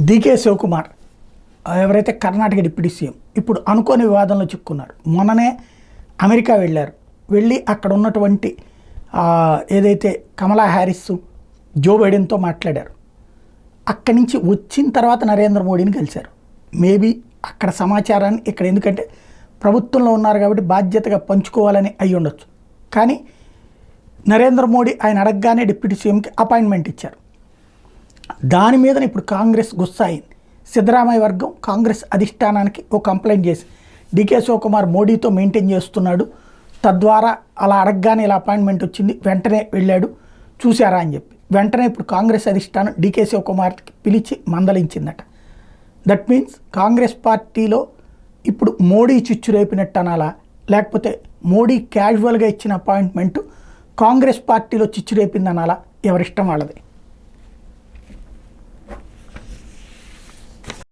DK Shivakumar ఎవరైతే Karnataka deputy CM ఇప్పుడు అనుకోని వివాదంలో చిక్కున్నారు. మొన్ననే అమెరికా వెళ్ళి అక్కడ ఉన్నటువంటి ఏదైతే కమలా హ్యారిస్ జో బైడెన్తో మాట్లాడారు. అక్కడి నుంచి వచ్చిన తర్వాత నరేంద్ర మోడీని కలిశారు. మేబీ అక్కడ సమాచారాన్ని ఇక్కడ, ఎందుకంటే ప్రభుత్వంలో ఉన్నారు కాబట్టి బాధ్యతగా పంచుకోవాలని అయి ఉండొచ్చు. కానీ నరేంద్ర మోడీ ఆయన అడగగానే డిప్యూటీ సీఎంకి అపాయింట్మెంట్ ఇచ్చారు. దాని మీద ఇప్పుడు కాంగ్రెస్ గుస్సా అయింది. సిద్ధరామయ్య వర్గం కాంగ్రెస్ అధిష్టానానికి ఒక కంప్లైంట్ చేసి డీకే శివకుమార్ మోడీతో మెయింటైన్ చేస్తున్నాడు, తద్వారా అలా అడగగానే ఇలా అపాయింట్మెంట్ వచ్చింది, వెంటనే వెళ్ళాడు చూశారా అని చెప్పి వెంటనే ఇప్పుడు కాంగ్రెస్ అధిష్టానం డీకే శివకుమార్కి పిలిచి మందలించిందట. దట్ మీన్స్ కాంగ్రెస్ పార్టీలో ఇప్పుడు మోడీ చిచ్చు రేపినట్టు అనాలా, లేకపోతే మోడీ క్యాజువల్గా ఇచ్చిన అపాయింట్మెంటు కాంగ్రెస్ పార్టీలో చిచ్చు రేపింది అనాలా, ఎవరిష్టం వాళ్ళది.